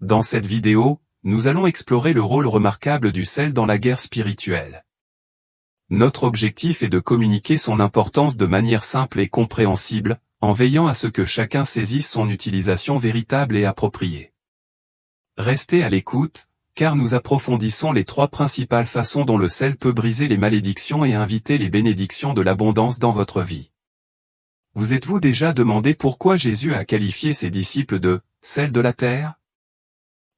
Dans cette vidéo, nous allons explorer le rôle remarquable du sel dans la guerre spirituelle. Notre objectif est de communiquer son importance de manière simple et compréhensible, en veillant à ce que chacun saisisse son utilisation véritable et appropriée. Restez à l'écoute, car nous approfondissons les 3 principales façons dont le sel peut briser les malédictions et inviter les bénédictions de l'abondance dans votre vie. Vous êtes-vous déjà demandé pourquoi Jésus a qualifié ses disciples de « sel de la terre » ?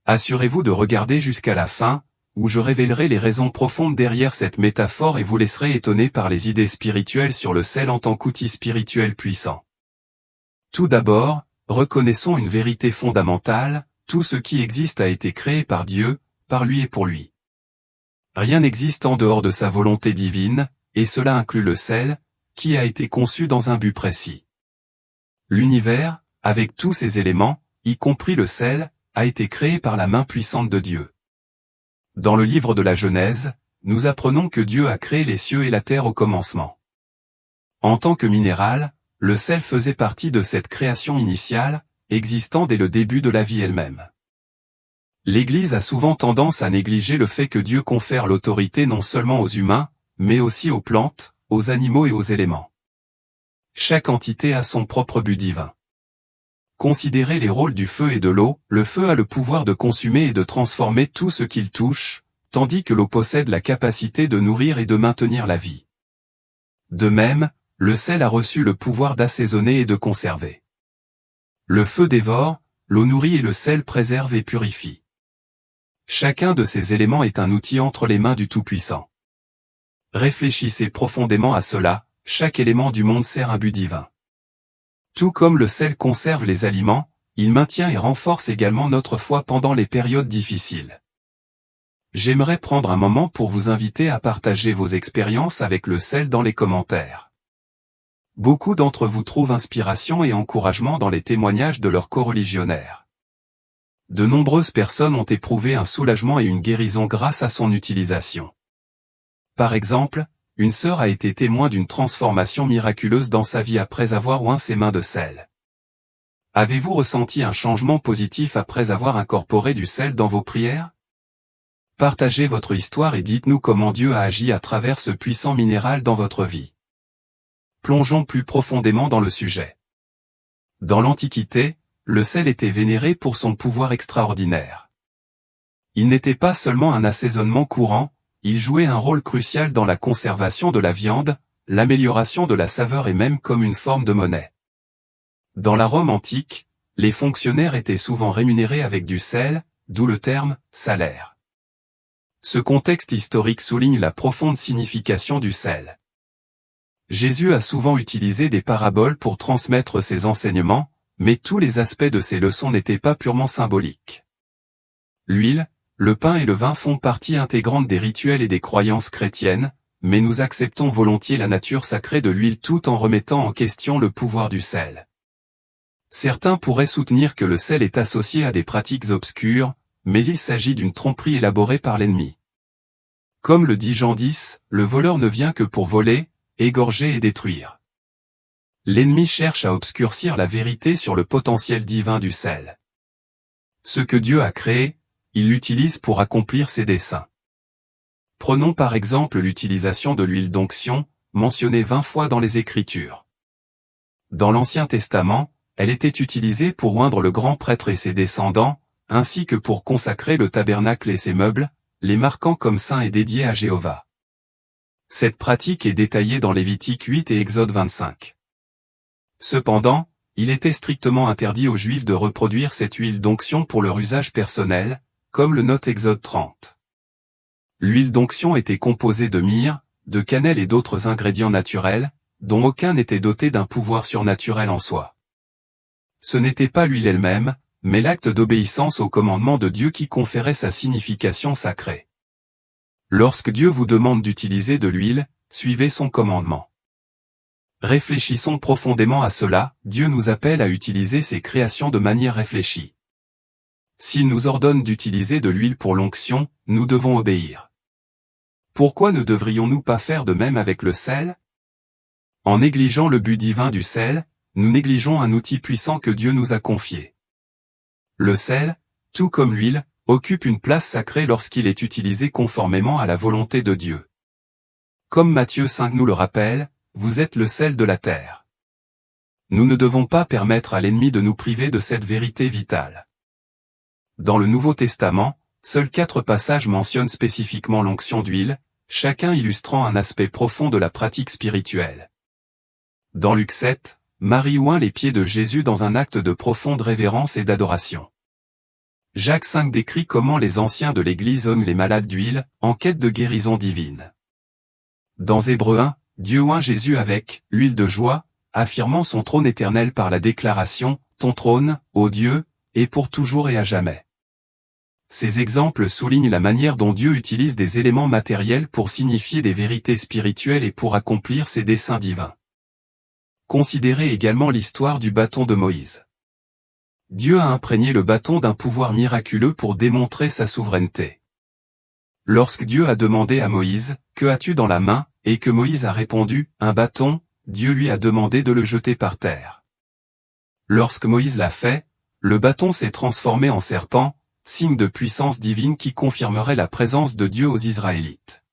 Assurez-vous de regarder jusqu'à la fin, où je révélerai les raisons profondes derrière cette métaphore et vous laisserez étonner par les idées spirituelles sur le sel en tant qu'outil spirituel puissant. Tout d'abord, reconnaissons une vérité fondamentale, tout ce qui existe a été créé par Dieu, par lui et pour lui. Rien n'existe en dehors de sa volonté divine, et cela inclut le sel, qui a été conçu dans un but précis. L'univers, avec tous ses éléments, y compris le sel, a été créé par la main puissante de Dieu. Dans le livre de la Genèse, nous apprenons que Dieu a créé les cieux et la terre au commencement. En tant que minéral, le sel faisait partie de cette création initiale, existant dès le début de la vie elle-même. L'Église a souvent tendance à négliger le fait que Dieu confère l'autorité non seulement aux humains, mais aussi aux plantes, aux animaux et aux éléments. Chaque entité a son propre but divin. Considérez les rôles du feu et de l'eau, le feu a le pouvoir de consumer et de transformer tout ce qu'il touche, tandis que l'eau possède la capacité de nourrir et de maintenir la vie. De même, le sel a reçu le pouvoir d'assaisonner et de conserver. Le feu dévore, l'eau nourrit et le sel préserve et purifie. Chacun de ces éléments est un outil entre les mains du Tout-Puissant. Réfléchissez profondément à cela, chaque élément du monde sert un but divin. Tout comme le sel conserve les aliments, il maintient et renforce également notre foi pendant les périodes difficiles. J'aimerais prendre un moment pour vous inviter à partager vos expériences avec le sel dans les commentaires. Beaucoup d'entre vous trouvent inspiration et encouragement dans les témoignages de leurs coreligionnaires. De nombreuses personnes ont éprouvé un soulagement et une guérison grâce à son utilisation. Par exemple, une sœur a été témoin d'une transformation miraculeuse dans sa vie après avoir oint ses mains de sel. Avez-vous ressenti un changement positif après avoir incorporé du sel dans vos prières? Partagez votre histoire et dites-nous comment Dieu a agi à travers ce puissant minéral dans votre vie. Plongeons plus profondément dans le sujet. Dans l'Antiquité, le sel était vénéré pour son pouvoir extraordinaire. Il n'était pas seulement un assaisonnement courant, il jouait un rôle crucial dans la conservation de la viande, l'amélioration de la saveur et même comme une forme de monnaie. Dans la Rome antique, les fonctionnaires étaient souvent rémunérés avec du sel, d'où le terme « salaire ». Ce contexte historique souligne la profonde signification du sel. Jésus a souvent utilisé des paraboles pour transmettre ses enseignements, mais tous les aspects de ses leçons n'étaient pas purement symboliques. L'huile, le pain et le vin font partie intégrante des rituels et des croyances chrétiennes, mais nous acceptons volontiers la nature sacrée de l'huile tout en remettant en question le pouvoir du sel. Certains pourraient soutenir que le sel est associé à des pratiques obscures, mais il s'agit d'une tromperie élaborée par l'ennemi. Comme le dit Jean 10, le voleur ne vient que pour voler, égorger et détruire. L'ennemi cherche à obscurcir la vérité sur le potentiel divin du sel. Ce que Dieu a créé, il l'utilise pour accomplir ses desseins. Prenons par exemple l'utilisation de l'huile d'onction, mentionnée 20 fois dans les Écritures. Dans l'Ancien Testament, elle était utilisée pour oindre le grand prêtre et ses descendants, ainsi que pour consacrer le tabernacle et ses meubles, les marquant comme saints et dédiés à Jéhovah. Cette pratique est détaillée dans Lévitique 8 et Exode 25. Cependant, il était strictement interdit aux Juifs de reproduire cette huile d'onction pour leur usage personnel, comme le note Exode 30. L'huile d'onction était composée de myrrhe, de cannelle et d'autres ingrédients naturels, dont aucun n'était doté d'un pouvoir surnaturel en soi. Ce n'était pas l'huile elle-même, mais l'acte d'obéissance au commandement de Dieu qui conférait sa signification sacrée. Lorsque Dieu vous demande d'utiliser de l'huile, suivez son commandement. Réfléchissons profondément à cela, Dieu nous appelle à utiliser ses créations de manière réfléchie. S'il nous ordonne d'utiliser de l'huile pour l'onction, nous devons obéir. Pourquoi ne devrions-nous pas faire de même avec le sel? En négligeant le but divin du sel, nous négligeons un outil puissant que Dieu nous a confié. Le sel, tout comme l'huile, occupe une place sacrée lorsqu'il est utilisé conformément à la volonté de Dieu. Comme Matthieu 5 nous le rappelle, vous êtes le sel de la terre. Nous ne devons pas permettre à l'ennemi de nous priver de cette vérité vitale. Dans le Nouveau Testament, seuls 4 passages mentionnent spécifiquement l'onction d'huile, chacun illustrant un aspect profond de la pratique spirituelle. Dans Luc 7, Marie oint les pieds de Jésus dans un acte de profonde révérence et d'adoration. Jacques 5 décrit comment les anciens de l'Église oignent les malades d'huile, en quête de guérison divine. Dans Hébreux 1, Dieu oint Jésus avec « l'huile de joie », affirmant son trône éternel par la déclaration « Ton trône, ô Dieu, est pour toujours et à jamais ». Ces exemples soulignent la manière dont Dieu utilise des éléments matériels pour signifier des vérités spirituelles et pour accomplir ses desseins divins. Considérez également l'histoire du bâton de Moïse. Dieu a imprégné le bâton d'un pouvoir miraculeux pour démontrer sa souveraineté. Lorsque Dieu a demandé à Moïse « Que as-tu dans la main ?» et que Moïse a répondu « Un bâton », Dieu lui a demandé de le jeter par terre. Lorsque Moïse l'a fait, le bâton s'est transformé en serpent, signe de puissance divine qui confirmerait la présence de Dieu aux Israélites.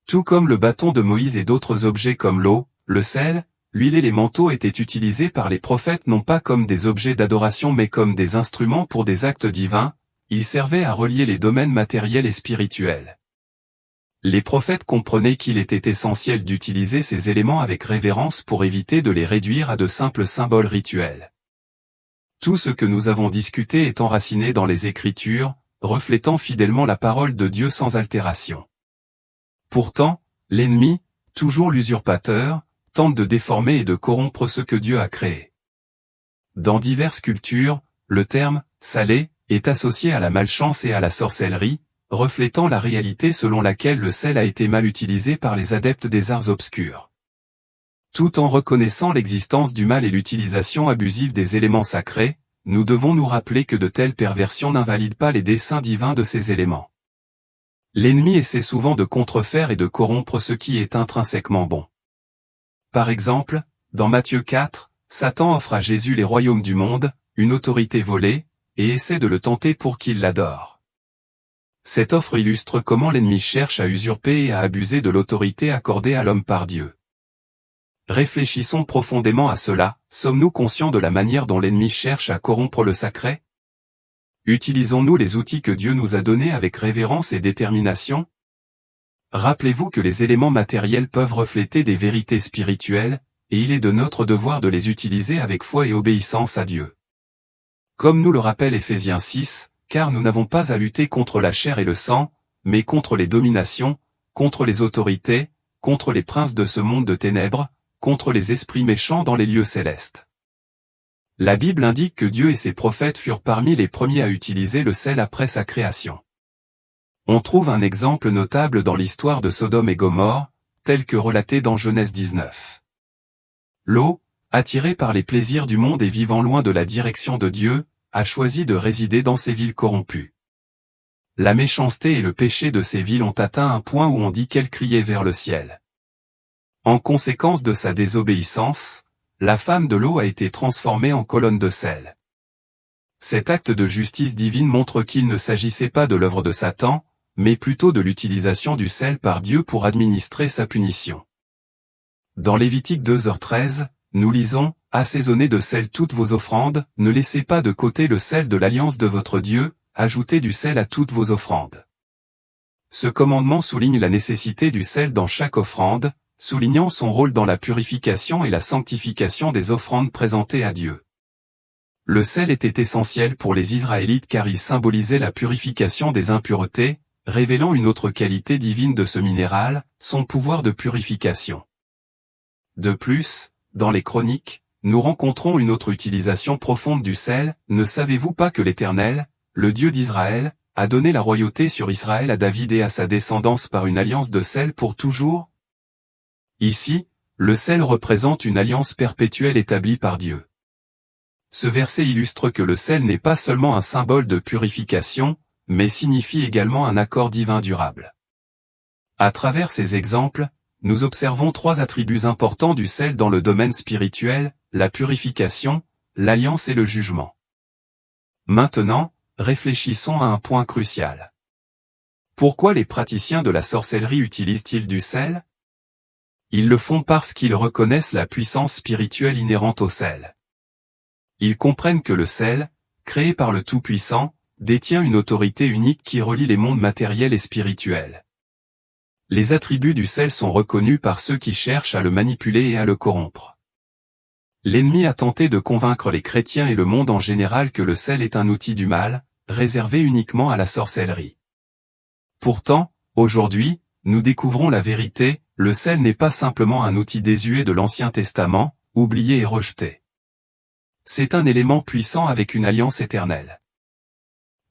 Tout comme le bâton de Moïse et d'autres objets comme l'eau, le sel, l'huile et les manteaux étaient utilisés par les prophètes non pas comme des objets d'adoration mais comme des instruments pour des actes divins, ils servaient à relier les domaines matériels et spirituels. Les prophètes comprenaient qu'il était essentiel d'utiliser ces éléments avec révérence pour éviter de les réduire à de simples symboles rituels. Tout ce que nous avons discuté est enraciné dans les Écritures, reflétant fidèlement la parole de Dieu sans altération. Pourtant, l'ennemi, toujours l'usurpateur, tente de déformer et de corrompre ce que Dieu a créé. Dans diverses cultures, le terme « salé » est associé à la malchance et à la sorcellerie, reflétant la réalité selon laquelle le sel a été mal utilisé par les adeptes des arts obscurs. Tout en reconnaissant l'existence du mal et l'utilisation abusive des éléments sacrés, nous devons nous rappeler que de telles perversions n'invalident pas les desseins divins de ces éléments. L'ennemi essaie souvent de contrefaire et de corrompre ce qui est intrinsèquement bon. Par exemple, dans Matthieu 4, Satan offre à Jésus les royaumes du monde, une autorité volée, et essaie de le tenter pour qu'il l'adore. Cette offre illustre comment l'ennemi cherche à usurper et à abuser de l'autorité accordée à l'homme par Dieu. Réfléchissons profondément à cela, sommes-nous conscients de la manière dont l'ennemi cherche à corrompre le sacré? Utilisons-nous les outils que Dieu nous a donnés avec révérence et détermination? Rappelez-vous que les éléments matériels peuvent refléter des vérités spirituelles, et il est de notre devoir de les utiliser avec foi et obéissance à Dieu. Comme nous le rappelle Éphésiens 6, car nous n'avons pas à lutter contre la chair et le sang, mais contre les dominations, contre les autorités, contre les princes de ce monde de ténèbres, contre les esprits méchants dans les lieux célestes. La Bible indique que Dieu et ses prophètes furent parmi les premiers à utiliser le sel après sa création. On trouve un exemple notable dans l'histoire de Sodome et Gomorrhe, tel que relaté dans Genèse 19. Lot, attiré par les plaisirs du monde et vivant loin de la direction de Dieu, a choisi de résider dans ces villes corrompues. La méchanceté et le péché de ces villes ont atteint un point où on dit qu'elles criaient vers le ciel. En conséquence de sa désobéissance, la femme de Lot a été transformée en colonne de sel. Cet acte de justice divine montre qu'il ne s'agissait pas de l'œuvre de Satan, mais plutôt de l'utilisation du sel par Dieu pour administrer sa punition. Dans Lévitique 2h13, nous lisons « Assaisonnez de sel toutes vos offrandes, ne laissez pas de côté le sel de l'alliance de votre Dieu, ajoutez du sel à toutes vos offrandes. » Ce commandement souligne la nécessité du sel dans chaque offrande, soulignant son rôle dans la purification et la sanctification des offrandes présentées à Dieu. Le sel était essentiel pour les Israélites car il symbolisait la purification des impuretés, révélant une autre qualité divine de ce minéral, son pouvoir de purification. De plus, dans les Chroniques, nous rencontrons une autre utilisation profonde du sel. Ne savez-vous pas que l'Éternel, le Dieu d'Israël, a donné la royauté sur Israël à David et à sa descendance par une alliance de sel pour toujours? Ici, le sel représente une alliance perpétuelle établie par Dieu. Ce verset illustre que le sel n'est pas seulement un symbole de purification, mais signifie également un accord divin durable. À travers ces exemples, nous observons 3 attributs importants du sel dans le domaine spirituel, la purification, l'alliance et le jugement. Maintenant, réfléchissons à un point crucial. Pourquoi les praticiens de la sorcellerie utilisent-ils du sel? Ils le font parce qu'ils reconnaissent la puissance spirituelle inhérente au sel. Ils comprennent que le sel, créé par le Tout-Puissant, détient une autorité unique qui relie les mondes matériels et spirituels. Les attributs du sel sont reconnus par ceux qui cherchent à le manipuler et à le corrompre. L'ennemi a tenté de convaincre les chrétiens et le monde en général que le sel est un outil du mal, réservé uniquement à la sorcellerie. Pourtant, aujourd'hui, nous découvrons la vérité, le sel n'est pas simplement un outil désuet de l'Ancien Testament, oublié et rejeté. C'est un élément puissant avec une alliance éternelle.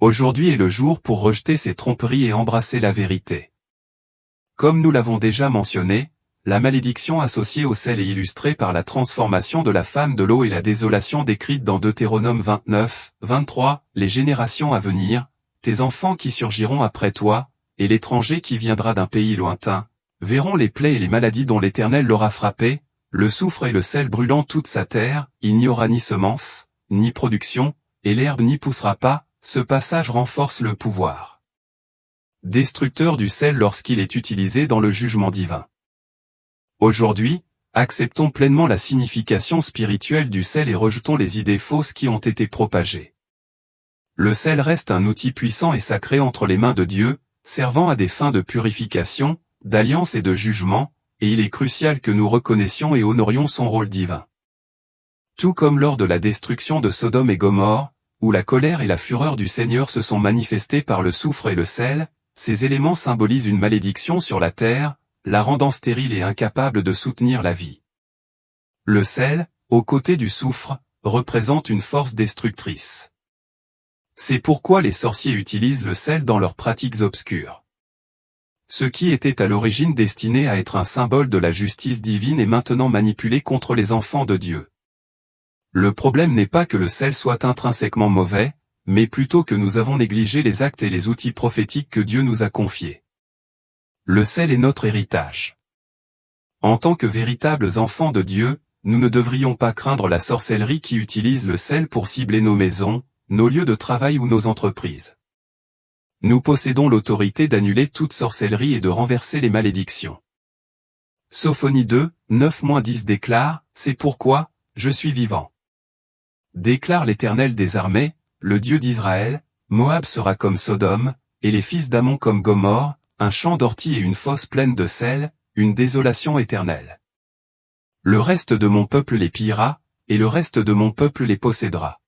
Aujourd'hui est le jour pour rejeter ces tromperies et embrasser la vérité. Comme nous l'avons déjà mentionné, la malédiction associée au sel est illustrée par la transformation de la femme de l'eau et la désolation décrite dans Deutéronome 29, 23, les générations à venir, tes enfants qui surgiront après toi, et l'étranger qui viendra d'un pays lointain, verront les plaies et les maladies dont l'Éternel l'aura frappé, le soufre et le sel brûlant toute sa terre, il n'y aura ni semence, ni production, et l'herbe n'y poussera pas, ce passage renforce le pouvoir destructeur du sel lorsqu'il est utilisé dans le jugement divin. Aujourd'hui, acceptons pleinement la signification spirituelle du sel et rejetons les idées fausses qui ont été propagées. Le sel reste un outil puissant et sacré entre les mains de Dieu, servant à des fins de purification, d'alliance et de jugement, et il est crucial que nous reconnaissions et honorions son rôle divin. Tout comme lors de la destruction de Sodome et Gomorrhe, où la colère et la fureur du Seigneur se sont manifestées par le soufre et le sel, ces éléments symbolisent une malédiction sur la terre, la rendant stérile et incapable de soutenir la vie. Le sel, aux côtés du soufre, représente une force destructrice. C'est pourquoi les sorciers utilisent le sel dans leurs pratiques obscures. Ce qui était à l'origine destiné à être un symbole de la justice divine est maintenant manipulé contre les enfants de Dieu. Le problème n'est pas que le sel soit intrinsèquement mauvais, mais plutôt que nous avons négligé les actes et les outils prophétiques que Dieu nous a confiés. Le sel est notre héritage. En tant que véritables enfants de Dieu, nous ne devrions pas craindre la sorcellerie qui utilise le sel pour cibler nos maisons, nos lieux de travail ou nos entreprises. Nous possédons l'autorité d'annuler toute sorcellerie et de renverser les malédictions. Sophonie 2, 9-10 déclare, « C'est pourquoi, je suis vivant. Déclare l'Éternel des armées, le Dieu d'Israël, Moab sera comme Sodome, et les fils d'Ammon comme Gomorrhe, un champ d'orties et une fosse pleine de sel, une désolation éternelle. Le reste de mon peuple les pillera, et le reste de mon peuple les possédera. »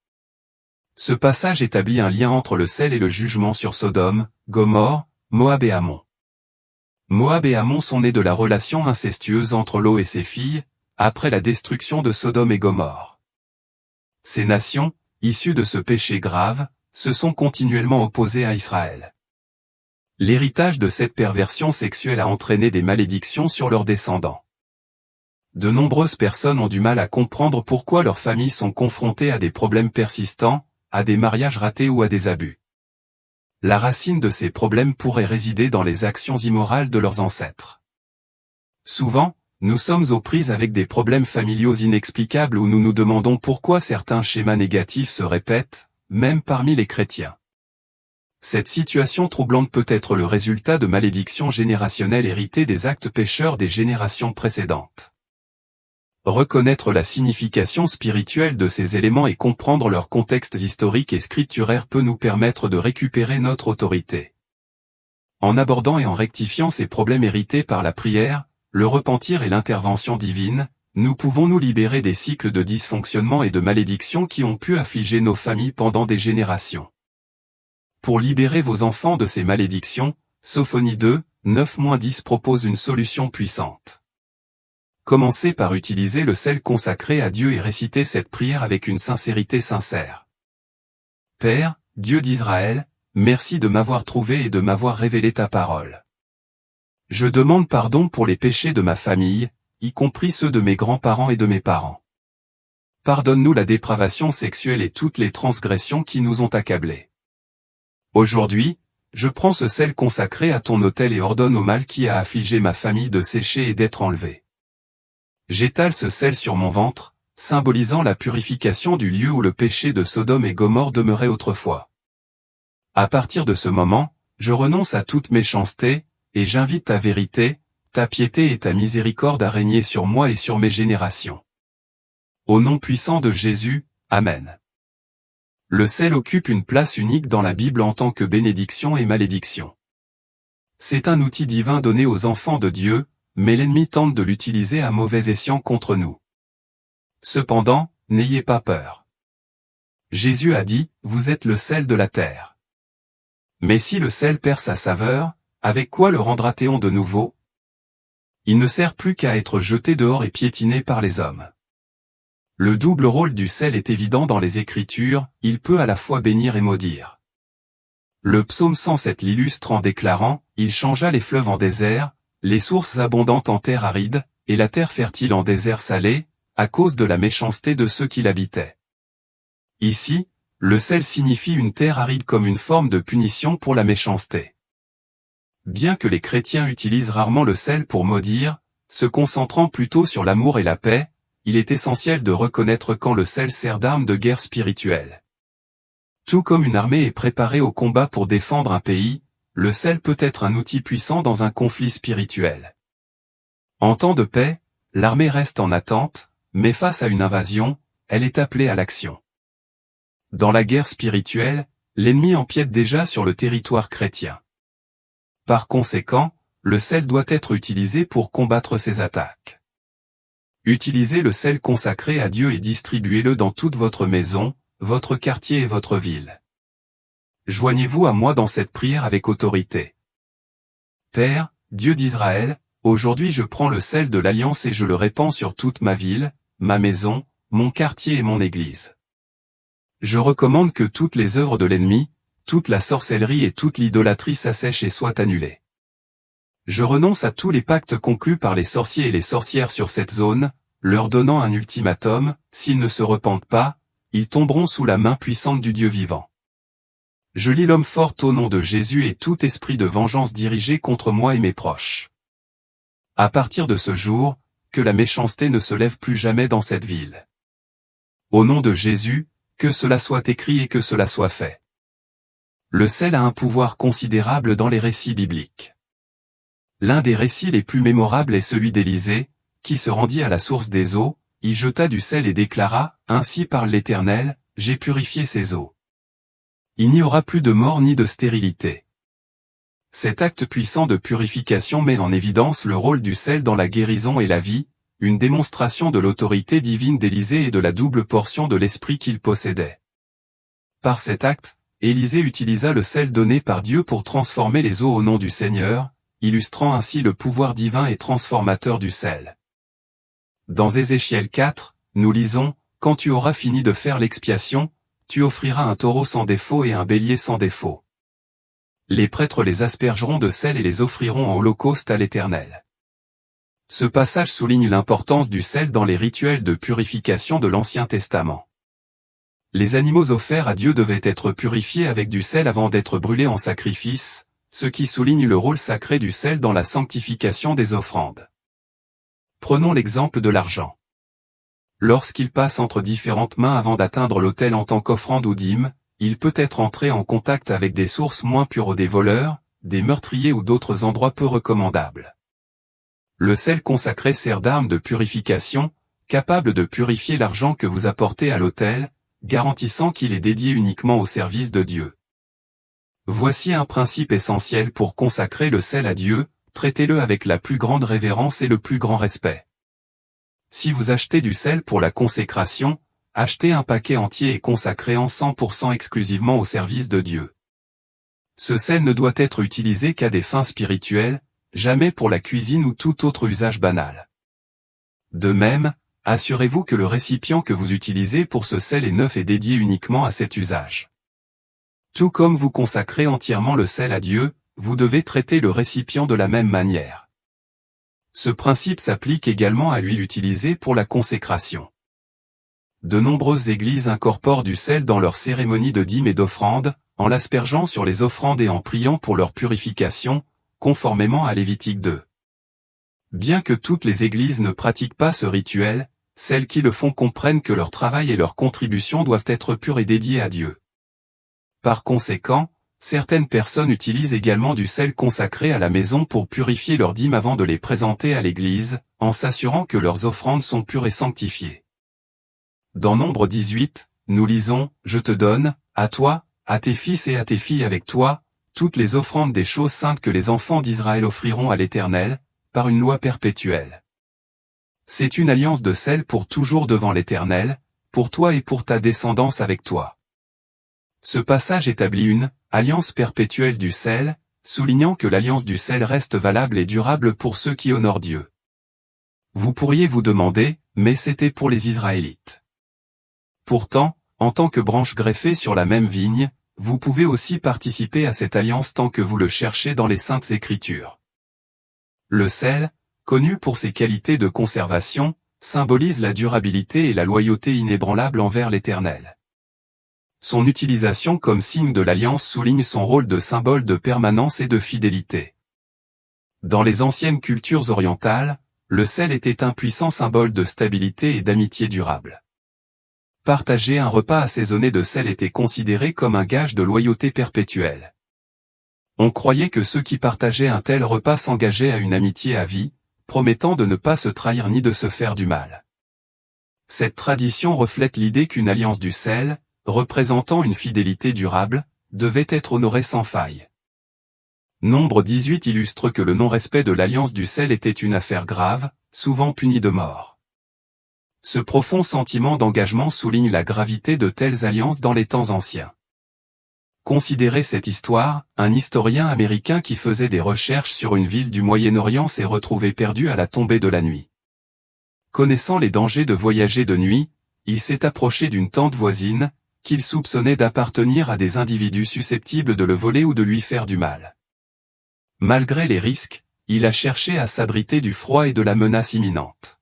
Ce passage établit un lien entre le sel et le jugement sur Sodome, Gomorrhe, Moab et Ammon. Moab et Ammon sont nés de la relation incestueuse entre Lot et ses filles, après la destruction de Sodome et Gomorrhe. Ces nations, issues de ce péché grave, se sont continuellement opposées à Israël. L'héritage de cette perversion sexuelle a entraîné des malédictions sur leurs descendants. De nombreuses personnes ont du mal à comprendre pourquoi leurs familles sont confrontées à des problèmes persistants, à des mariages ratés ou à des abus. La racine de ces problèmes pourrait résider dans les actions immorales de leurs ancêtres. Souvent, nous sommes aux prises avec des problèmes familiaux inexplicables où nous nous demandons pourquoi certains schémas négatifs se répètent, même parmi les chrétiens. Cette situation troublante peut être le résultat de malédictions générationnelles héritées des actes pécheurs des générations précédentes. Reconnaître la signification spirituelle de ces éléments et comprendre leur contexte historique et scripturaire peut nous permettre de récupérer notre autorité. En abordant et en rectifiant ces problèmes hérités par la prière, le repentir et l'intervention divine, nous pouvons nous libérer des cycles de dysfonctionnement et de malédiction qui ont pu affliger nos familles pendant des générations. Pour libérer vos enfants de ces malédictions, Sophonie 2, 9-10 propose une solution puissante. Commencez par utiliser le sel consacré à Dieu et réciter cette prière avec une sincérité sincère. Père, Dieu d'Israël, merci de m'avoir trouvé et de m'avoir révélé ta parole. Je demande pardon pour les péchés de ma famille, y compris ceux de mes grands-parents et de mes parents. Pardonne-nous la dépravation sexuelle et toutes les transgressions qui nous ont accablés. Aujourd'hui, je prends ce sel consacré à ton autel et ordonne au mal qui a affligé ma famille de sécher et d'être enlevé. J'étale ce sel sur mon ventre, symbolisant la purification du lieu où le péché de Sodome et Gomorrhe demeurait autrefois. À partir de ce moment, je renonce à toute méchanceté, et j'invite ta vérité, ta piété et ta miséricorde à régner sur moi et sur mes générations. Au nom puissant de Jésus, Amen. Le sel occupe une place unique dans la Bible en tant que bénédiction et malédiction. C'est un outil divin donné aux enfants de Dieu, mais l'ennemi tente de l'utiliser à mauvais escient contre nous. Cependant, n'ayez pas peur. Jésus a dit, vous êtes le sel de la terre. Mais si le sel perd sa saveur, avec quoi le rendra-t-on de nouveau? Il ne sert plus qu'à être jeté dehors et piétiné par les hommes. Le double rôle du sel est évident dans les Écritures, il peut à la fois bénir et maudire. Le psaume 107 l'illustre en déclarant, « Il changea les fleuves en désert, les sources abondantes en terre aride, et la terre fertile en désert salé, à cause de la méchanceté de ceux qui l'habitaient. » Ici, le sel signifie une terre aride comme une forme de punition pour la méchanceté. Bien que les chrétiens utilisent rarement le sel pour maudire, se concentrant plutôt sur l'amour et la paix, il est essentiel de reconnaître quand le sel sert d'arme de guerre spirituelle. Tout comme une armée est préparée au combat pour défendre un pays, le sel peut être un outil puissant dans un conflit spirituel. En temps de paix, l'armée reste en attente, mais face à une invasion, elle est appelée à l'action. Dans la guerre spirituelle, l'ennemi empiète déjà sur le territoire chrétien. Par conséquent, le sel doit être utilisé pour combattre ces attaques. Utilisez le sel consacré à Dieu et distribuez-le dans toute votre maison, votre quartier et votre ville. Joignez-vous à moi dans cette prière avec autorité. Père, Dieu d'Israël, aujourd'hui je prends le sel de l'alliance et je le répands sur toute ma ville, ma maison, mon quartier et mon église. Je recommande que toutes les œuvres de l'ennemi, toute la sorcellerie et toute l'idolâtrie s'assèchent et soient annulées. Je renonce à tous les pactes conclus par les sorciers et les sorcières sur cette zone, leur donnant un ultimatum, s'ils ne se repentent pas, ils tomberont sous la main puissante du Dieu vivant. Je lis l'homme fort au nom de Jésus et tout esprit de vengeance dirigé contre moi et mes proches. À partir de ce jour, que la méchanceté ne se lève plus jamais dans cette ville. Au nom de Jésus, que cela soit écrit et que cela soit fait. Le sel a un pouvoir considérable dans les récits bibliques. L'un des récits les plus mémorables est celui d'Élisée, qui se rendit à la source des eaux, y jeta du sel et déclara, « Ainsi parle l'Éternel, j'ai purifié ces eaux. Il n'y aura plus de mort ni de stérilité. » Cet acte puissant de purification met en évidence le rôle du sel dans la guérison et la vie, une démonstration de l'autorité divine d'Élisée et de la double portion de l'esprit qu'il possédait. Par cet acte, Élisée utilisa le sel donné par Dieu pour transformer les eaux au nom du Seigneur, illustrant ainsi le pouvoir divin et transformateur du sel. Dans Ézéchiel 4, nous lisons, « Quand tu auras fini de faire l'expiation, tu offriras un taureau sans défaut et un bélier sans défaut. Les prêtres les aspergeront de sel et les offriront en holocauste à l'Éternel. » Ce passage souligne l'importance du sel dans les rituels de purification de l'Ancien Testament. Les animaux offerts à Dieu devaient être purifiés avec du sel avant d'être brûlés en sacrifice, ce qui souligne le rôle sacré du sel dans la sanctification des offrandes. Prenons l'exemple de l'argent. Lorsqu'il passe entre différentes mains avant d'atteindre l'autel en tant qu'offrande ou dîme, il peut être entré en contact avec des sources moins pures ou des voleurs, des meurtriers ou d'autres endroits peu recommandables. Le sel consacré sert d'arme de purification, capable de purifier l'argent que vous apportez à l'autel, garantissant qu'il est dédié uniquement au service de Dieu. Voici un principe essentiel pour consacrer le sel à Dieu, traitez-le avec la plus grande révérence et le plus grand respect. Si vous achetez du sel pour la consécration, achetez un paquet entier et consacré en 100% exclusivement au service de Dieu. Ce sel ne doit être utilisé qu'à des fins spirituelles, jamais pour la cuisine ou tout autre usage banal. De même, assurez-vous que le récipient que vous utilisez pour ce sel est neuf et dédié uniquement à cet usage. Tout comme vous consacrez entièrement le sel à Dieu, vous devez traiter le récipient de la même manière. Ce principe s'applique également à l'huile utilisée pour la consécration. De nombreuses églises incorporent du sel dans leurs cérémonies de dîmes et d'offrandes, en l'aspergeant sur les offrandes et en priant pour leur purification, conformément à Lévitique 2. Bien que toutes les églises ne pratiquent pas ce rituel, celles qui le font comprennent que leur travail et leur contribution doivent être purs et dédiés à Dieu. Par conséquent, Certaines personnes utilisent également du sel consacré à la maison pour purifier leurs dîmes avant de les présenter à l'église, en s'assurant que leurs offrandes sont pures et sanctifiées. Dans Nombre 18, nous lisons, « Je te donne, à toi, à tes fils et à tes filles avec toi, toutes les offrandes des choses saintes que les enfants d'Israël offriront à l'Éternel, par une loi perpétuelle. » C'est une alliance de sel pour toujours devant l'Éternel, pour toi et pour ta descendance avec toi. Ce passage établit une alliance perpétuelle du sel, soulignant que l'alliance du sel reste valable et durable pour ceux qui honorent Dieu. Vous pourriez vous demander, mais c'était pour les Israélites. Pourtant, en tant que branche greffée sur la même vigne, vous pouvez aussi participer à cette alliance tant que vous le cherchez dans les Saintes Écritures. Le sel, connu pour ses qualités de conservation, symbolise la durabilité et la loyauté inébranlable envers l'Éternel. Son utilisation comme signe de l'alliance souligne son rôle de symbole de permanence et de fidélité. Dans les anciennes cultures orientales, le sel était un puissant symbole de stabilité et d'amitié durable. Partager un repas assaisonné de sel était considéré comme un gage de loyauté perpétuelle. On croyait que ceux qui partageaient un tel repas s'engageaient à une amitié à vie, promettant de ne pas se trahir ni de se faire du mal. Cette tradition reflète l'idée qu'une alliance du sel, représentant une fidélité durable, devait être honorée sans faille. Nombre 18 illustre que le non-respect de l'alliance du sel était une affaire grave, souvent punie de mort. Ce profond sentiment d'engagement souligne la gravité de telles alliances dans les temps anciens. Considérez cette histoire, un historien américain qui faisait des recherches sur une ville du Moyen-Orient s'est retrouvé perdu à la tombée de la nuit. Connaissant les dangers de voyager de nuit, il s'est approché d'une tente voisine, qu'il soupçonnait d'appartenir à des individus susceptibles de le voler ou de lui faire du mal. Malgré les risques, il a cherché à s'abriter du froid et de la menace imminente.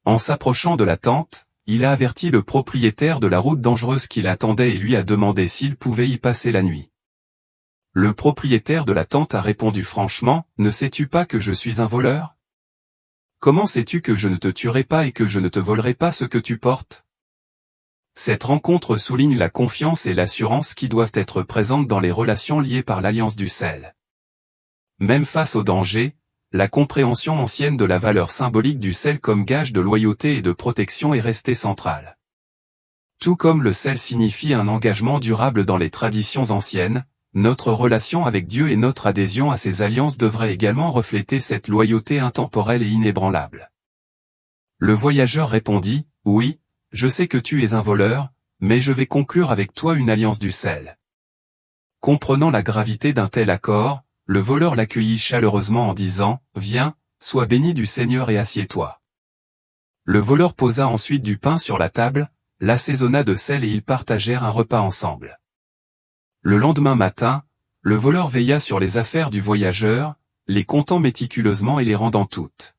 En s'approchant de la tente, il a averti le propriétaire de la route dangereuse qui l'attendait et lui a demandé s'il pouvait y passer la nuit. Le propriétaire de la tente a répondu franchement, « Ne sais-tu pas que je suis un voleur ? Comment sais-tu que je ne te tuerai pas et que je ne te volerai pas ce que tu portes ?» Cette rencontre souligne la confiance et l'assurance qui doivent être présentes dans les relations liées par l'alliance du sel. Même face au danger, la compréhension ancienne de la valeur symbolique du sel comme gage de loyauté et de protection est restée centrale. Tout comme le sel signifie un engagement durable dans les traditions anciennes, notre relation avec Dieu et notre adhésion à ses alliances devraient également refléter cette loyauté intemporelle et inébranlable. Le voyageur répondit, « Oui, je sais que tu es un voleur, mais je vais conclure avec toi une alliance du sel. » Comprenant la gravité d'un tel accord, le voleur l'accueillit chaleureusement en disant, « Viens, sois béni du Seigneur et assieds-toi. » Le voleur posa ensuite du pain sur la table, l'assaisonna de sel et ils partagèrent un repas ensemble. Le lendemain matin, le voleur veilla sur les affaires du voyageur, les comptant méticuleusement et les rendant toutes.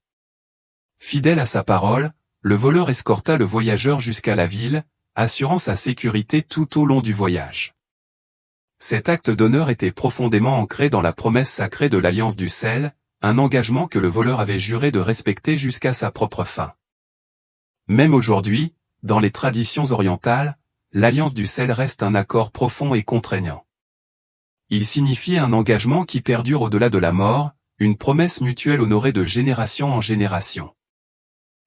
Fidèle à sa parole, le voleur escorta le voyageur jusqu'à la ville, assurant sa sécurité tout au long du voyage. Cet acte d'honneur était profondément ancré dans la promesse sacrée de l'alliance du sel, un engagement que le voleur avait juré de respecter jusqu'à sa propre fin. Même aujourd'hui, dans les traditions orientales, l'alliance du sel reste un accord profond et contraignant. Il signifie un engagement qui perdure au-delà de la mort, une promesse mutuelle honorée de génération en génération.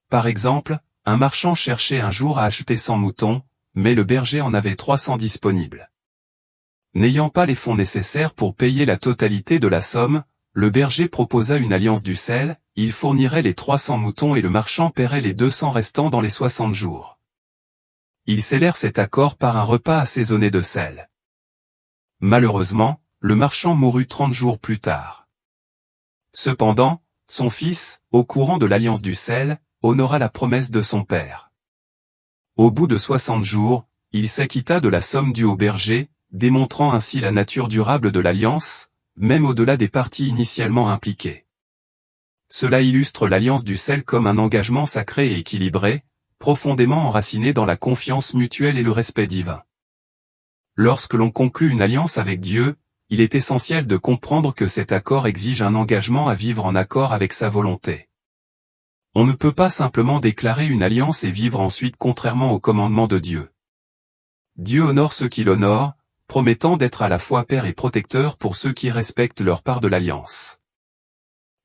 Par exemple, un marchand cherchait un jour à acheter 100 moutons, mais le berger en avait 300 disponibles. N'ayant pas les fonds nécessaires pour payer la totalité de la somme, le berger proposa une alliance du sel, il fournirait les 300 moutons et le marchand paierait les 200 restants dans les 60 jours. Ils scellèrent cet accord par un repas assaisonné de sel. Malheureusement, le marchand mourut 30 jours plus tard. Cependant, son fils, au courant de l'alliance du sel, honora la promesse de son père. Au bout de 60 jours, il s'acquitta de la somme due au berger, démontrant ainsi la nature durable de l'alliance, même au-delà des parties initialement impliquées. Cela illustre l'alliance du sel comme un engagement sacré et équilibré, profondément enraciné dans la confiance mutuelle et le respect divin. Lorsque l'on conclut une alliance avec Dieu, il est essentiel de comprendre que cet accord exige un engagement à vivre en accord avec sa volonté. On ne peut pas simplement déclarer une alliance et vivre ensuite contrairement aux commandements de Dieu. Dieu honore ceux qui l'honorent, promettant d'être à la fois père et protecteur pour ceux qui respectent leur part de l'alliance.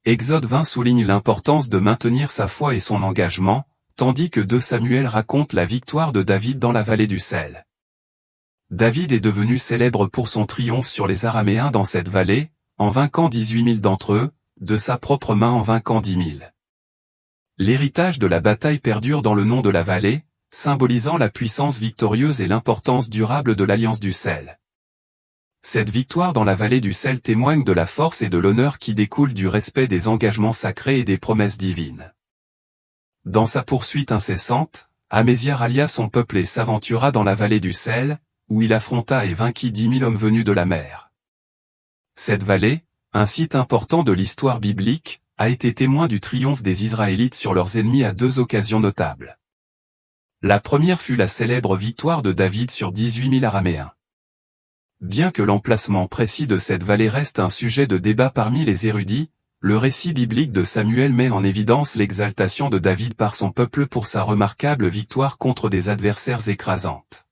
Exode 20 souligne l'importance de maintenir sa foi et son engagement, tandis que 2 Samuel raconte la victoire de David dans la vallée du sel. David est devenu célèbre pour son triomphe sur les Araméens dans cette vallée, en vainquant 18 000 d'entre eux, de sa propre main en vainquant 10 000. L'héritage de la bataille perdure dans le nom de la vallée, symbolisant la puissance victorieuse et l'importance durable de l'alliance du sel. Cette victoire dans la vallée du sel témoigne de la force et de l'honneur qui découlent du respect des engagements sacrés et des promesses divines. Dans sa poursuite incessante, Amésia rallia son peuple et s'aventura dans la vallée du sel, où il affronta et vainquit 10 000 hommes venus de la mer. Cette vallée, un site important de l'histoire biblique, a été témoin du triomphe des Israélites sur leurs ennemis à 2 occasions notables. La première fut la célèbre victoire de David sur 18 000 Araméens. Bien que l'emplacement précis de cette vallée reste un sujet de débat parmi les érudits, le récit biblique de Samuel met en évidence l'exaltation de David par son peuple pour sa remarquable victoire contre des adversaires écrasantes.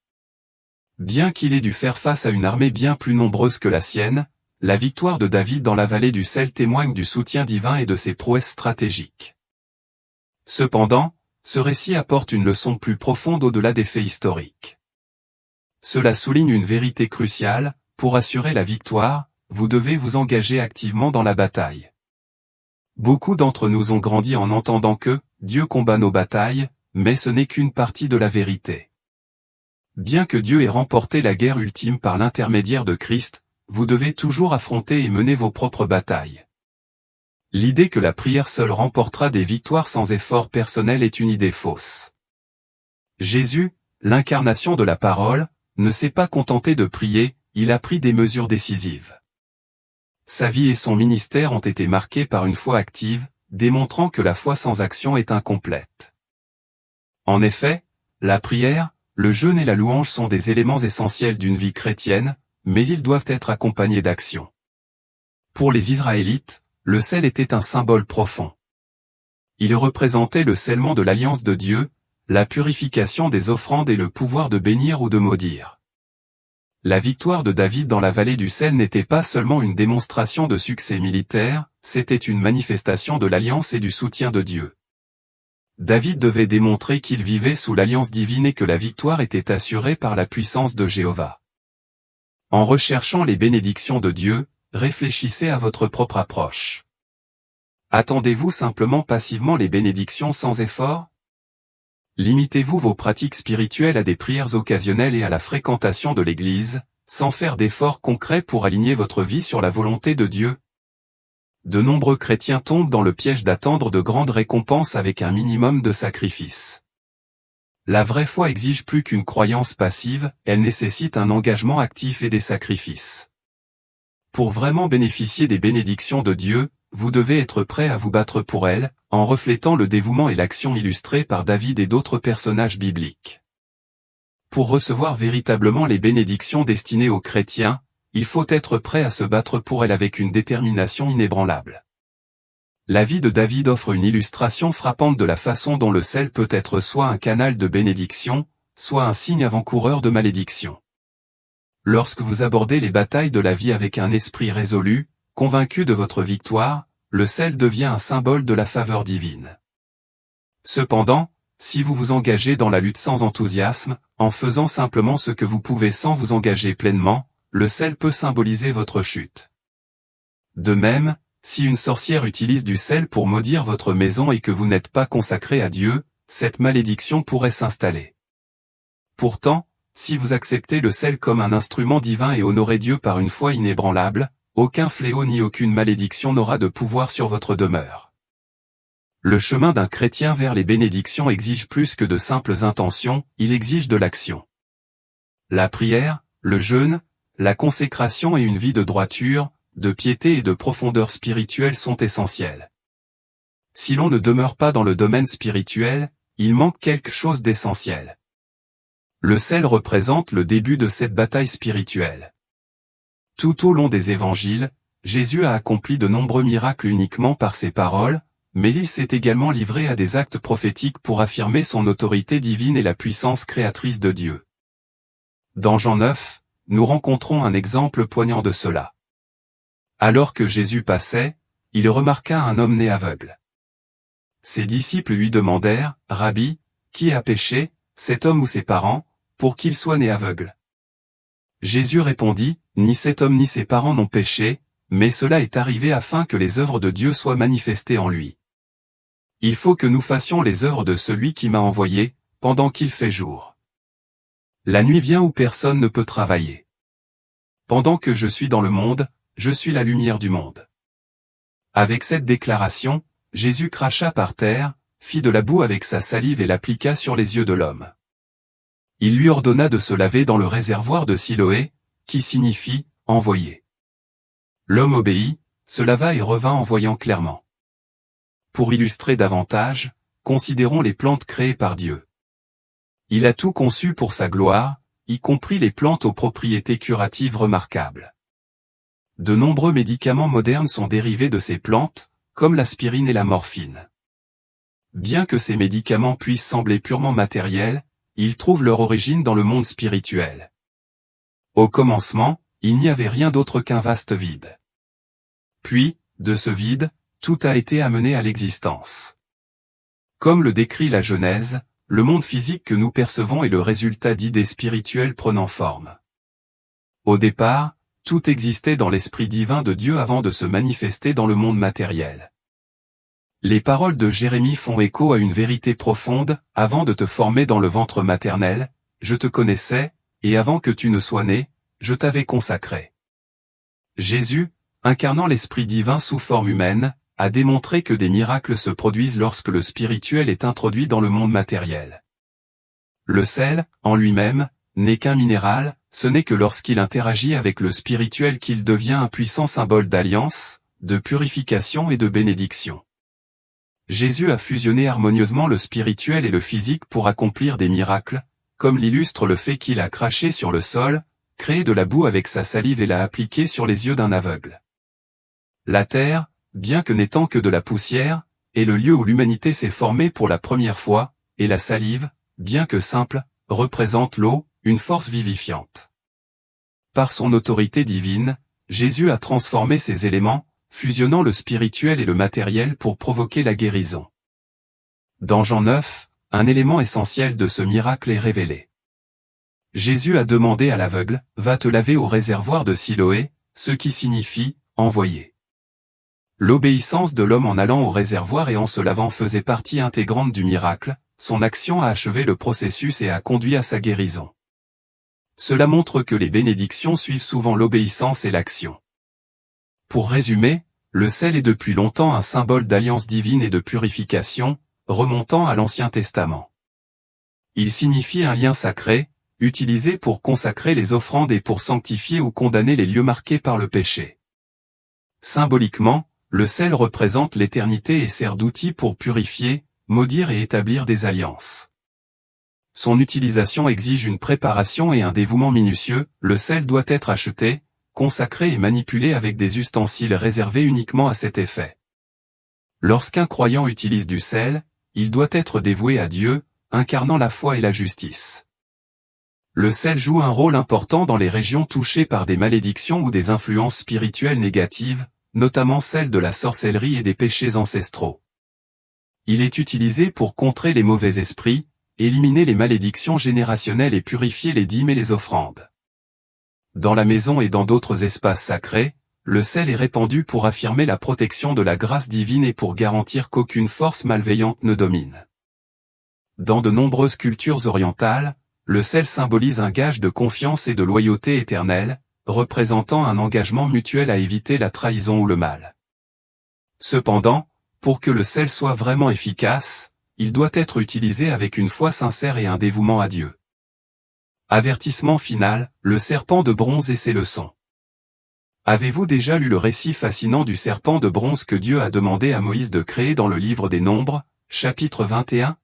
Bien qu'il ait dû faire face à une armée bien plus nombreuse que la sienne, la victoire de David dans la vallée du sel témoigne du soutien divin et de ses prouesses stratégiques. Cependant, ce récit apporte une leçon plus profonde au-delà des faits historiques. Cela souligne une vérité cruciale: pour assurer la victoire, vous devez vous engager activement dans la bataille. Beaucoup d'entre nous ont grandi en entendant que Dieu combat nos batailles, mais ce n'est qu'une partie de la vérité. Bien que Dieu ait remporté la guerre ultime par l'intermédiaire de Christ, vous devez toujours affronter et mener vos propres batailles. L'idée que la prière seule remportera des victoires sans effort personnel est une idée fausse. Jésus, l'incarnation de la parole, ne s'est pas contenté de prier, il a pris des mesures décisives. Sa vie et son ministère ont été marqués par une foi active, démontrant que la foi sans action est incomplète. En effet, la prière, le jeûne et la louange sont des éléments essentiels d'une vie chrétienne, mais ils doivent être accompagnés d'action. Pour les Israélites, le sel était un symbole profond. Il représentait le scellement de l'alliance de Dieu, la purification des offrandes et le pouvoir de bénir ou de maudire. La victoire de David dans la vallée du sel n'était pas seulement une démonstration de succès militaire, c'était une manifestation de l'alliance et du soutien de Dieu. David devait démontrer qu'il vivait sous l'alliance divine et que la victoire était assurée par la puissance de Jéhovah. En recherchant les bénédictions de Dieu, réfléchissez à votre propre approche. Attendez-vous simplement passivement les bénédictions sans effort? Limitez-vous vos pratiques spirituelles à des prières occasionnelles et à la fréquentation de l'Église, sans faire d'efforts concrets pour aligner votre vie sur la volonté de Dieu? De nombreux chrétiens tombent dans le piège d'attendre de grandes récompenses avec un minimum de sacrifices. La vraie foi exige plus qu'une croyance passive, elle nécessite un engagement actif et des sacrifices. Pour vraiment bénéficier des bénédictions de Dieu, vous devez être prêt à vous battre pour elles, en reflétant le dévouement et l'action illustrés par David et d'autres personnages bibliques. Pour recevoir véritablement les bénédictions destinées aux chrétiens, il faut être prêt à se battre pour elles avec une détermination inébranlable. La vie de David offre une illustration frappante de la façon dont le sel peut être soit un canal de bénédiction, soit un signe avant-coureur de malédiction. Lorsque vous abordez les batailles de la vie avec un esprit résolu, convaincu de votre victoire, le sel devient un symbole de la faveur divine. Cependant, si vous vous engagez dans la lutte sans enthousiasme, en faisant simplement ce que vous pouvez sans vous engager pleinement, le sel peut symboliser votre chute. De même, si une sorcière utilise du sel pour maudire votre maison et que vous n'êtes pas consacré à Dieu, cette malédiction pourrait s'installer. Pourtant, si vous acceptez le sel comme un instrument divin et honorez Dieu par une foi inébranlable, aucun fléau ni aucune malédiction n'aura de pouvoir sur votre demeure. Le chemin d'un chrétien vers les bénédictions exige plus que de simples intentions, il exige de l'action. La prière, le jeûne, la consécration et une vie de droiture, de piété et de profondeur spirituelle sont essentiels. Si l'on ne demeure pas dans le domaine spirituel, il manque quelque chose d'essentiel. Le sel représente le début de cette bataille spirituelle. Tout au long des évangiles, Jésus a accompli de nombreux miracles uniquement par ses paroles, mais il s'est également livré à des actes prophétiques pour affirmer son autorité divine et la puissance créatrice de Dieu. Dans Jean 9, nous rencontrons un exemple poignant de cela. Alors que Jésus passait, il remarqua un homme né aveugle. Ses disciples lui demandèrent, « Rabbi, qui a péché, cet homme ou ses parents, pour qu'il soit né aveugle ?» Jésus répondit, « Ni cet homme ni ses parents n'ont péché, mais cela est arrivé afin que les œuvres de Dieu soient manifestées en lui. Il faut que nous fassions les œuvres de celui qui m'a envoyé, pendant qu'il fait jour. La nuit vient où personne ne peut travailler. Pendant que je suis dans le monde, je suis la lumière du monde. » Avec cette déclaration, Jésus cracha par terre, fit de la boue avec sa salive et l'appliqua sur les yeux de l'homme. Il lui ordonna de se laver dans le réservoir de Siloé, qui signifie « envoyé ». L'homme obéit, se lava et revint en voyant clairement. Pour illustrer davantage, considérons les plantes créées par Dieu. Il a tout conçu pour sa gloire, y compris les plantes aux propriétés curatives remarquables. De nombreux médicaments modernes sont dérivés de ces plantes, comme l'aspirine et la morphine. Bien que ces médicaments puissent sembler purement matériels, ils trouvent leur origine dans le monde spirituel. Au commencement, il n'y avait rien d'autre qu'un vaste vide. Puis, de ce vide, tout a été amené à l'existence. Comme le décrit la Genèse, le monde physique que nous percevons est le résultat d'idées spirituelles prenant forme. Au départ, tout existait dans l'esprit divin de Dieu avant de se manifester dans le monde matériel. Les paroles de Jérémie font écho à une vérité profonde, « Avant de te former dans le ventre maternel, je te connaissais, et avant que tu ne sois né, je t'avais consacré. » Jésus, incarnant l'esprit divin sous forme humaine, a démontré que des miracles se produisent lorsque le spirituel est introduit dans le monde matériel. Le sel, en lui-même, n'est qu'un minéral, ce n'est que lorsqu'il interagit avec le spirituel qu'il devient un puissant symbole d'alliance, de purification et de bénédiction. Jésus a fusionné harmonieusement le spirituel et le physique pour accomplir des miracles, comme l'illustre le fait qu'il a craché sur le sol, créé de la boue avec sa salive et l'a appliquée sur les yeux d'un aveugle. La terre, bien que n'étant que de la poussière, est le lieu où l'humanité s'est formée pour la première fois, et la salive, bien que simple, représente l'eau, une force vivifiante. Par son autorité divine, Jésus a transformé ces éléments, fusionnant le spirituel et le matériel pour provoquer la guérison. Dans Jean 9, un élément essentiel de ce miracle est révélé. Jésus a demandé à l'aveugle, « Va te laver au réservoir de Siloé », ce qui signifie « envoyer ». L'obéissance de l'homme en allant au réservoir et en se lavant faisait partie intégrante du miracle, son action a achevé le processus et a conduit à sa guérison. Cela montre que les bénédictions suivent souvent l'obéissance et l'action. Pour résumer, le sel est depuis longtemps un symbole d'alliance divine et de purification, remontant à l'Ancien Testament. Il signifie un lien sacré, utilisé pour consacrer les offrandes et pour sanctifier ou condamner les lieux marqués par le péché. Symboliquement, le sel représente l'éternité et sert d'outil pour purifier, maudire et établir des alliances. Son utilisation exige une préparation et un dévouement minutieux, le sel doit être acheté, consacré et manipulé avec des ustensiles réservés uniquement à cet effet. Lorsqu'un croyant utilise du sel, il doit être dévoué à Dieu, incarnant la foi et la justice. Le sel joue un rôle important dans les régions touchées par des malédictions ou des influences spirituelles négatives, notamment celles de la sorcellerie et des péchés ancestraux. Il est utilisé pour contrer les mauvais esprits, éliminer les malédictions générationnelles et purifier les dîmes et les offrandes. Dans la maison et dans d'autres espaces sacrés, le sel est répandu pour affirmer la protection de la grâce divine et pour garantir qu'aucune force malveillante ne domine. Dans de nombreuses cultures orientales, le sel symbolise un gage de confiance et de loyauté éternelle, représentant un engagement mutuel à éviter la trahison ou le mal. Cependant, pour que le sel soit vraiment efficace, il doit être utilisé avec une foi sincère et un dévouement à Dieu. Avertissement final, le serpent de bronze et ses leçons. Avez-vous déjà lu le récit fascinant du serpent de bronze que Dieu a demandé à Moïse de créer dans le livre des Nombres, chapitre 21?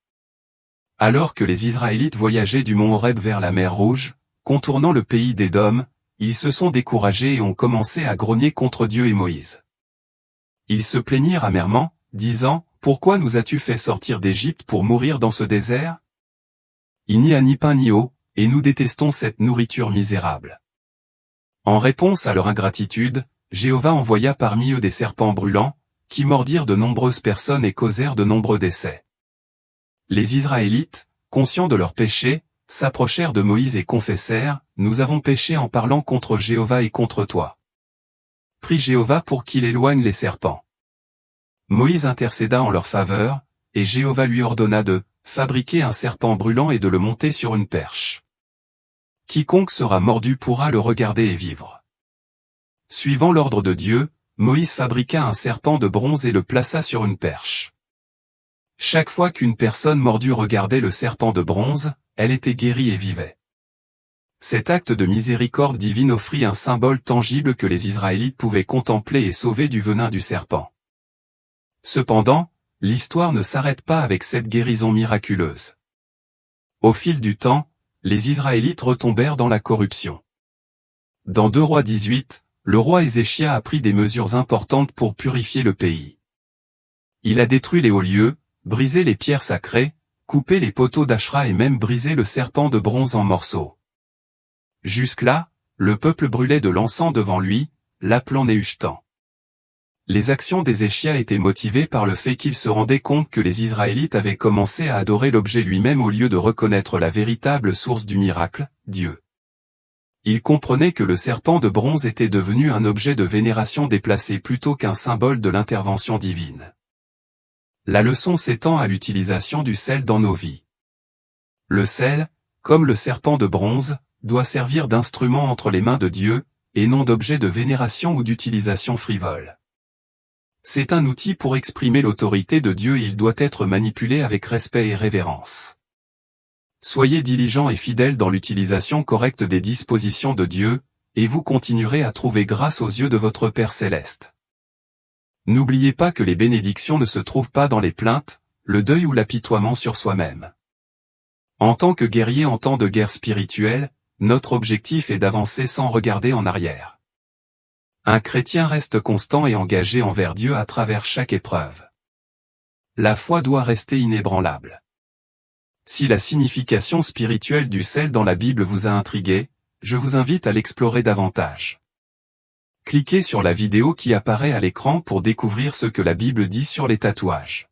Alors que les Israélites voyageaient du mont Horeb vers la mer Rouge, contournant le pays d'Édom, ils se sont découragés et ont commencé à grogner contre Dieu et Moïse. Ils se plaignirent amèrement, disant, « Pourquoi nous as-tu fait sortir d'Égypte pour mourir dans ce désert? Il n'y a ni pain ni eau, et nous détestons cette nourriture misérable. » En réponse à leur ingratitude, Jéhovah envoya parmi eux des serpents brûlants, qui mordirent de nombreuses personnes et causèrent de nombreux décès. Les Israélites, conscients de leur péché, s'approchèrent de Moïse et confessèrent, « Nous avons péché en parlant contre Jéhovah et contre toi. » Prie Jéhovah pour qu'il éloigne les serpents. Moïse intercéda en leur faveur, et Jéhovah lui ordonna de fabriquer un serpent brûlant et de le monter sur une perche. Quiconque sera mordu pourra le regarder et vivre. Suivant l'ordre de Dieu, Moïse fabriqua un serpent de bronze et le plaça sur une perche. Chaque fois qu'une personne mordue regardait le serpent de bronze, elle était guérie et vivait. Cet acte de miséricorde divine offrit un symbole tangible que les Israélites pouvaient contempler et sauver du venin du serpent. Cependant, l'histoire ne s'arrête pas avec cette guérison miraculeuse. Au fil du temps, les Israélites retombèrent dans la corruption. Dans 2 Rois 18, le roi Ézéchia a pris des mesures importantes pour purifier le pays. Il a détruit les hauts lieux, brisé les pierres sacrées, coupé les poteaux d'Ashra et même brisé le serpent de bronze en morceaux. Jusque-là, le peuple brûlait de l'encens devant lui, l'appelant Néhushtan. Les actions d'Ézéchia étaient motivées par le fait qu'il se rendait compte que les Israélites avaient commencé à adorer l'objet lui-même au lieu de reconnaître la véritable source du miracle, Dieu. Il comprenait que le serpent de bronze était devenu un objet de vénération déplacé plutôt qu'un symbole de l'intervention divine. La leçon s'étend à l'utilisation du sel dans nos vies. Le sel, comme le serpent de bronze, doit servir d'instrument entre les mains de Dieu, et non d'objet de vénération ou d'utilisation frivole. C'est un outil pour exprimer l'autorité de Dieu et il doit être manipulé avec respect et révérence. Soyez diligents et fidèles dans l'utilisation correcte des dispositions de Dieu, et vous continuerez à trouver grâce aux yeux de votre Père céleste. N'oubliez pas que les bénédictions ne se trouvent pas dans les plaintes, le deuil ou l'apitoiement sur soi-même. En tant que guerrier en temps de guerre spirituelle, notre objectif est d'avancer sans regarder en arrière. Un chrétien reste constant et engagé envers Dieu à travers chaque épreuve. La foi doit rester inébranlable. Si la signification spirituelle du sel dans la Bible vous a intrigué, je vous invite à l'explorer davantage. Cliquez sur la vidéo qui apparaît à l'écran pour découvrir ce que la Bible dit sur les tatouages.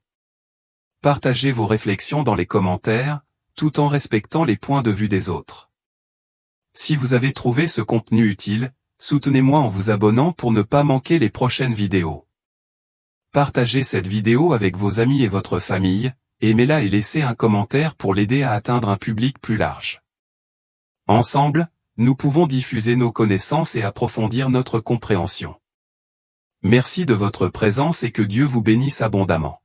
Partagez vos réflexions dans les commentaires, tout en respectant les points de vue des autres. Si vous avez trouvé ce contenu utile, soutenez-moi en vous abonnant pour ne pas manquer les prochaines vidéos. Partagez cette vidéo avec vos amis et votre famille, aimez-la et laissez un commentaire pour l'aider à atteindre un public plus large. Ensemble, nous pouvons diffuser nos connaissances et approfondir notre compréhension. Merci de votre présence et que Dieu vous bénisse abondamment.